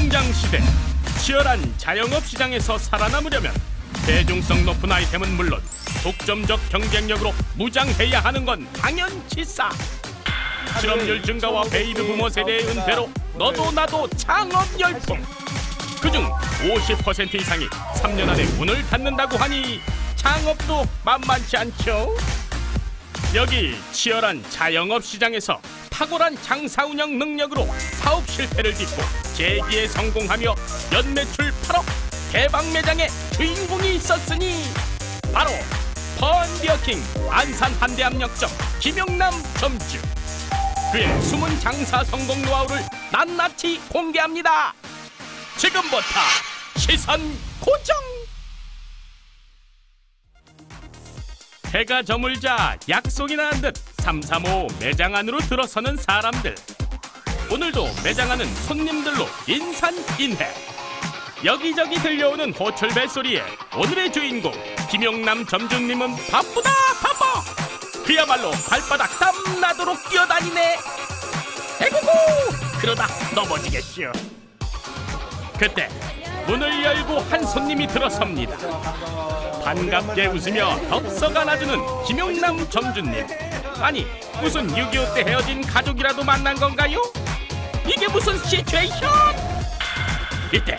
성장시대, 치열한 자영업 시장에서 살아남으려면 대중성 높은 아이템은 물론 독점적 경쟁력으로 무장해야 하는 건 당연치사. 실업률 증가와 베이비 부모 세대의 은퇴로 너도 나도 창업 열풍. 그중 50% 이상이 3년 안에 문을 닫는다고 하니 창업도 만만치 않죠. 여기 치열한 자영업 시장에서 탁월한 장사 운영 능력으로 사업 실패를 딛고 재기에 성공하며 연매출 8억 대박 매장의 주인공이 있었으니 바로 펀비어킹 안산 한대암역점 김영남 점주. 그의 숨은 장사 성공 노하우를 낱낱이 공개합니다. 지금부터 시선 고정. 해가 저물자 약속이 난 듯 335 매장 안으로 들어서는 사람들. 오늘도 매장 안은 손님들로 인산인해. 여기저기 들려오는 호출 벨소리에 오늘의 주인공 김용남 점주님은 바쁘다 바빠. 그야말로 발바닥 땀 나도록 뛰어다니네. 에구구 그러다 넘어지겠슈. 그때 문을 열고 한 손님이 들어섭니다. 반갑게 웃으며 덥석 안아주는 김용남 점주님. 아니 무슨 6.25 때 헤어진 가족이라도 만난 건가요? 이게 무슨 시츄에이션? 이때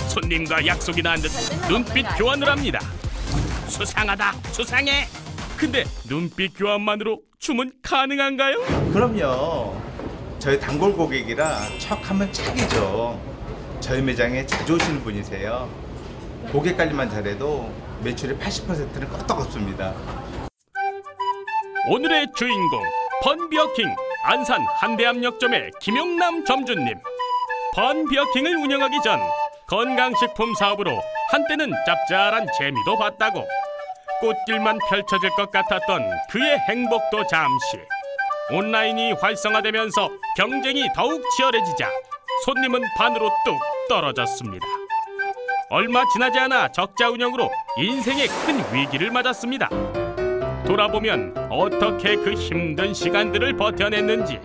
손님과 약속이 난 듯 눈빛 교환을 합니다. 수상하다 수상해. 근데 눈빛 교환만으로 주문 가능한가요? 그럼요. 저희 단골 고객이라 척하면 착이죠. 저희 매장에 자주 오시는 분이세요. 고객 관리만 잘해도 매출의 80%는 끄떡없습니다. 오늘의 주인공 펀비어킹 안산 한대암역점의 김용남 점주님. 펀비어킹을 운영하기 전 건강식품 사업으로 한때는 짭짤한 재미도 봤다고 꽃길만 펼쳐질 것 같았던 그의 행복도 잠시. 온라인이 활성화되면서 경쟁이 더욱 치열해지자 손님은 반으로 뚝 떨어졌습니다. 얼마 지나지 않아 적자 운영으로 인생의 큰 위기를 맞았습니다. 돌아보면 어떻게 그 힘든 시간들을 버텨냈는지.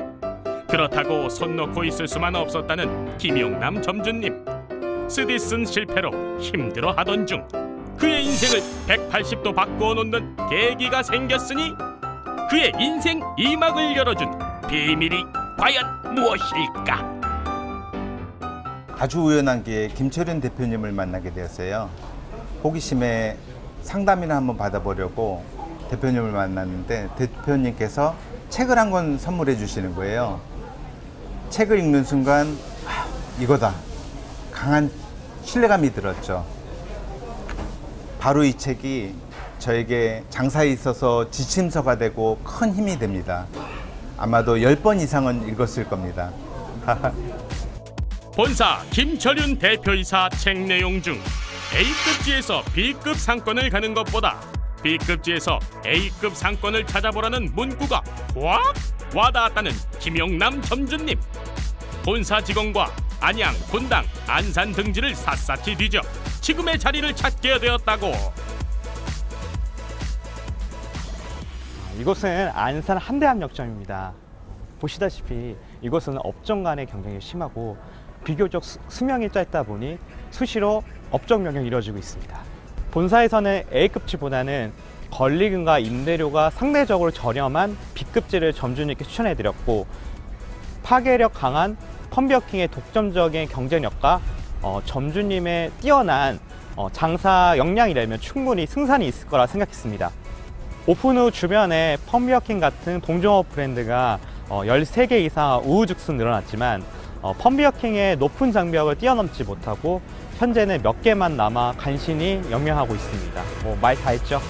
그렇다고 손 놓고 있을 수만 없었다는 김용남 점주님. 쓰디쓴 실패로 힘들어하던 중 그의 인생을 180도 바꾸어 놓는 계기가 생겼으니 그의 인생 2막을 열어준 비밀이 과연 무엇일까? 아주 우연한 기회에 김철윤 대표님을 만나게 되었어요. 호기심에 상담이나 한번 받아보려고 대표님을 만났는데 대표님께서 책을 한 권 선물해 주시는 거예요. 책을 읽는 순간 이거다. 강한 신뢰감이 들었죠. 바로 이 책이 저에게 장사에 있어서 지침서가 되고 큰 힘이 됩니다. 아마도 10번 이상은 읽었을 겁니다. 본사 김철윤 대표이사 책 내용 중 A급지에서 B급 상권을 가는 것보다 B급지에서 A급 상권을 찾아보라는 문구가 확 와닿았다는 김용남 점주님. 본사 직원과 안양, 분당, 안산 등지를 샅샅이 뒤져 지금의 자리를 찾게 되었다고. 이곳은 안산 한대암역점입니다. 보시다시피 이곳은 업종 간의 경쟁이 심하고 비교적 수명이 짧다 보니 수시로 업종 변경이 이루어지고 있습니다. 본사에서는 A급지보다는 권리금과 임대료가 상대적으로 저렴한 B급지를 점주님께 추천해드렸고, 파괴력 강한 펀비어킹의 독점적인 경쟁력과 점주님의 뛰어난 장사 역량이라면 충분히 승산이 있을 거라 생각했습니다. 오픈 후 주변에 펀비어킹 같은 동종업 브랜드가 13개 이상 우후죽순 늘어났지만 펀비어킹의 높은 장벽을 뛰어넘지 못하고 현재는 몇 개만 남아 간신히 영위하고 있습니다. 말 다 했죠.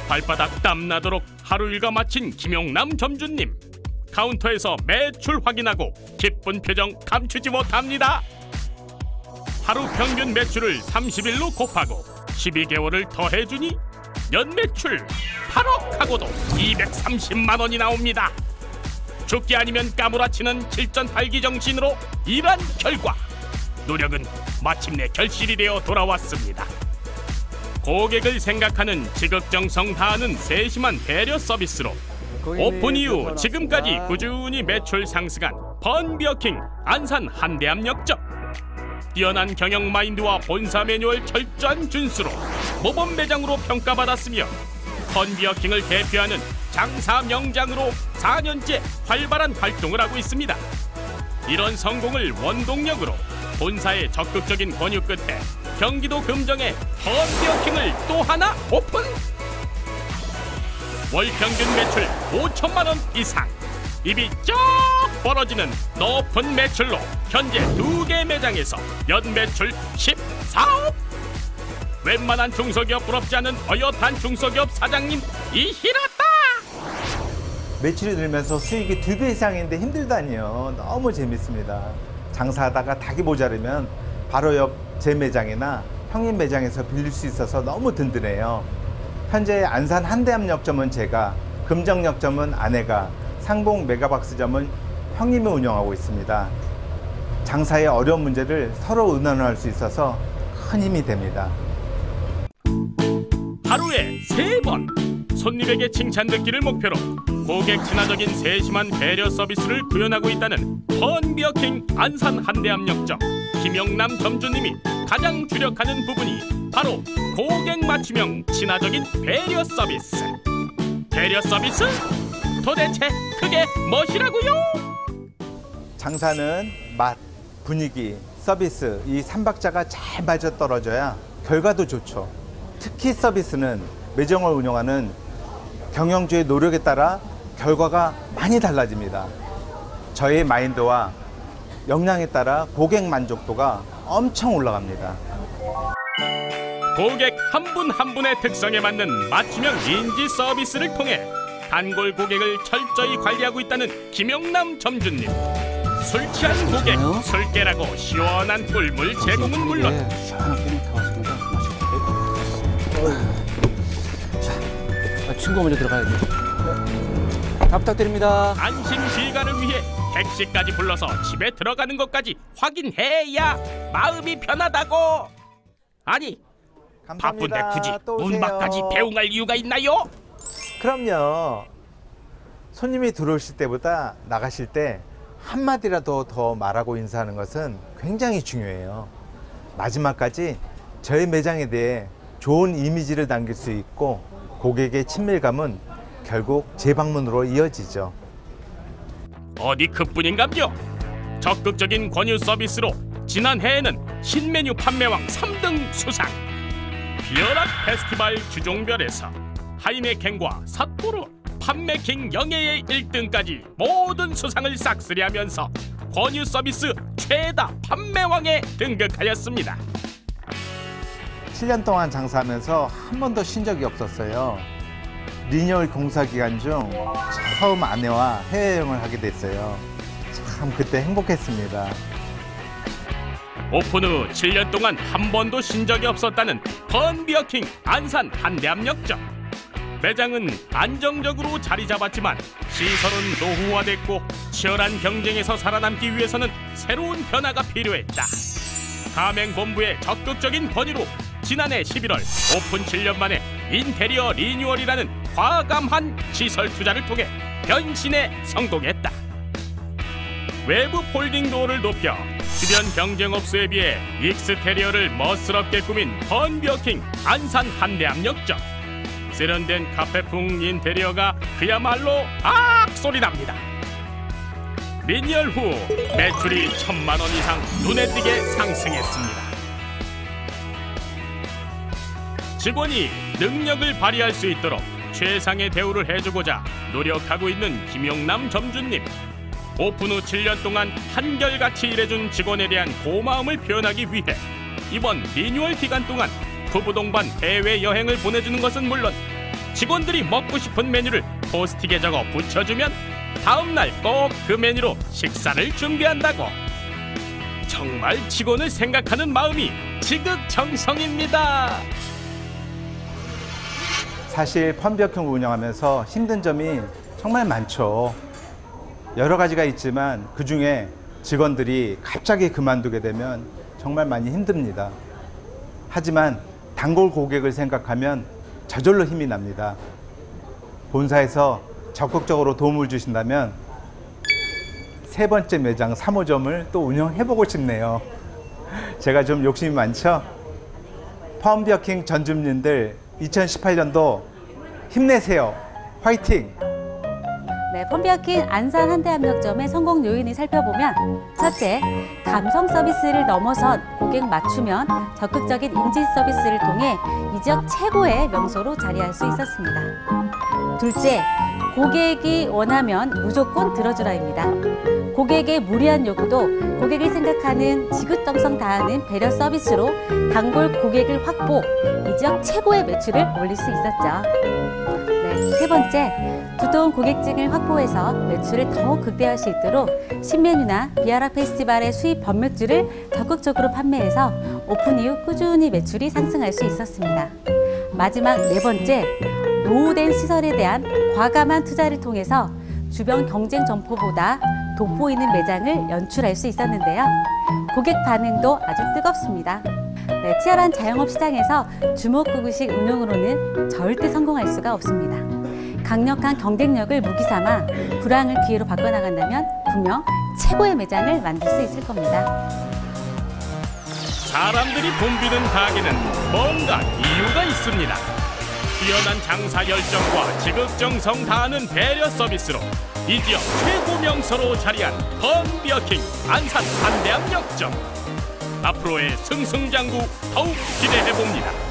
발바닥 땀나도록 하루 일과 마친 김용남 점주님. 카운터에서 매출 확인하고 기쁜 표정 감추지 못합니다. 하루 평균 매출을 30일로 곱하고 12개월을 더해주니 연매출 8억 하고도 230만 원이 나옵니다. 죽기 아니면 까무라치는 칠전팔기 정신으로 일한 결과 노력은 마침내 결실이 되어 돌아왔습니다. 고객을 생각하는 지극정성 다하는 세심한 배려 서비스로 오픈 이후 지금까지 꾸준히 매출 상승한 펀비어킹 안산 한대암역점. 뛰어난 경영 마인드와 본사 매뉴얼 철저한 준수로 모범 매장으로 평가받았으며 펀비어킹을 대표하는 장사 명장으로 4년째 활발한 활동을 하고 있습니다. 이런 성공을 원동력으로 본사의 적극적인 권유 끝에 경기도 금정에 펀비어킹을 또 하나 오픈! 월 평균 매출 5천만 원 이상, 입이 쩍 벌어지는 높은 매출로 현재 2개 매장에서 연매출 14억! 웬만한 중소기업 부럽지 않은 어엿한 중소기업 사장님 이희라다! 매출이 늘면서 수익이 2배 이상인데 힘들다니요. 너무 재밌습니다. 장사하다가 닭이 모자르면 바로 옆 제 매장이나 형님 매장에서 빌릴 수 있어서 너무 든든해요. 현재 안산 한대암역점은 제가, 금정역점은 아내가, 상봉 메가박스점은 형님이 운영하고 있습니다. 장사의 어려운 문제를 서로 의논할 수 있어서 큰 힘이 됩니다. 하루에 3번 손님에게 칭찬 듣기를 목표로 고객 친화적인 세심한 배려 서비스를 구현하고 있다는 펀비어킹 안산 한대암역점 김영남 점주님이 가장 주력하는 부분이 바로 고객 맞춤형 친화적인 배려 서비스. 배려 서비스? 도대체 그게 무엇이라고요? 장사는 맛, 분위기, 서비스 이 3박자가 잘 맞아떨어져야 결과도 좋죠. 특히 서비스는 매장을 운영하는 경영주의 노력에 따라 결과가 많이 달라집니다. 저의 마인드와 역량에 따라 고객 만족도가 엄청 올라갑니다. 고객 한 분 한 분의 특성에 맞는 맞춤형 인지 서비스를 통해 단골 고객을 철저히 관리하고 있다는 김영남 점주님. 술 취한 고객, 술 깨라고 시원한 꿀물 제공은 물론 친구 먼저 들어가야지. 다 부탁드립니다. 안심 귀가를 위해 택시까지 불러서 집에 들어가는 것까지 확인해야 마음이 편하다고. 아니 바쁜데 굳이 문 밖까지 배웅할 이유가 있나요? 그럼요. 손님이 들어오실 때보다 나가실 때 한마디라도 더 말하고 인사하는 것은 굉장히 중요해요. 마지막까지 저희 매장에 대해 좋은 이미지를 남길 수 있고 고객의 친밀감은 결국 재방문으로 이어지죠. 어디 그뿐인가요? 적극적인 권유 서비스로 지난해에는 신메뉴 판매왕 3등 수상, 비어락 페스티벌 주종별에서 하이네켄과 삿포로 판매킹 영예의 1등까지 모든 수상을 싹쓸이하면서 권유 서비스 최다 판매왕에 등극하였습니다. 7년 동안 장사하면서 한 번도 쉰 적이 없었어요. 리뉴얼 공사 기간 중 처음 아내와 해외여행을 하게 됐어요. 참 그때 행복했습니다. 오픈 후 7년 동안 한 번도 쉰 적이 없었다는 펀비어킹 안산 한대암역점. 매장은 안정적으로 자리 잡았지만 시설은 노후화됐고 치열한 경쟁에서 살아남기 위해서는 새로운 변화가 필요했다. 가맹본부의 적극적인 권유로 지난해 11월 오픈 7년 만에 인테리어 리뉴얼이라는 과감한 시설 투자를 통해 변신에 성공했다. 외부 폴딩 도어를 높여 주변 경쟁업소에 비해 익스테리어를 멋스럽게 꾸민 펀비어킹 안산 한대암역점. 세련된 카페풍 인테리어가 그야말로 소리납니다. 리뉴얼 후 매출이 1,000만 원 이상 눈에 띄게 상승했습니다. 직원이 능력을 발휘할 수 있도록 최상의 대우를 해주고자 노력하고 있는 김용남 점주님. 오픈 후 7년 동안 한결같이 일해준 직원에 대한 고마움을 표현하기 위해 이번 리뉴얼 기간 동안 부부 동반 해외여행을 보내주는 것은 물론 직원들이 먹고 싶은 메뉴를 포스틱에 적어 붙여주면 다음날 꼭 그 메뉴로 식사를 준비한다고. 정말 직원을 생각하는 마음이 지극정성입니다. 사실 펀비어킹을 운영하면서 힘든 점이 정말 많죠. 여러 가지가 있지만 그중에 직원들이 갑자기 그만두게 되면 정말 많이 힘듭니다. 하지만 단골 고객을 생각하면 저절로 힘이 납니다. 본사에서 적극적으로 도움을 주신다면 3번째 매장 3호점을 또 운영해보고 싶네요. 제가 좀 욕심이 많죠? 펌비어킹 전 주민들 2018년도 힘내세요. 화이팅! 네, 펌비어킹 안산 한대합력점의 성공 요인을 살펴보면 첫째, 감성 서비스를 넘어선 고객 맞춤형 적극적인 임진 서비스를 통해 이 지역 최고의 명소로 자리할 수 있었습니다. 둘째, 고객이 원하면 무조건 들어주라입니다. 고객의 무리한 요구도 고객이 생각하는 지극정성 다하는 배려 서비스로 단골 고객을 확보, 이 지역 최고의 매출을 올릴 수 있었죠. 네, 세 번째, 두터운 고객층을 확보해서 매출을 더욱 극대화할 수 있도록 신메뉴나 비아라 페스티벌의 수입 변맥주를 적극적으로 판매해서 오픈 이후 꾸준히 매출이 상승할 수 있었습니다. 마지막 네 번째, 노후된 시설에 대한 과감한 투자를 통해서 주변 경쟁 점포보다 돋보이는 매장을 연출할 수 있었는데요. 고객 반응도 아주 뜨겁습니다. 네, 치열한 자영업 시장에서 주먹구구식 운영으로는 절대 성공할 수가 없습니다. 강력한 경쟁력을 무기 삼아 불황을 기회로 바꿔나간다면 분명 최고의 매장을 만들 수 있을 겁니다. 사람들이 붐비는 가게는 뭔가 이유가 있습니다. 뛰어난 장사 열정과 지극정성 다하는 배려 서비스로 이 지역 최고 명소로 자리한 펌비어킹 안산 한대합력점. 앞으로의 승승장구 더욱 기대해봅니다.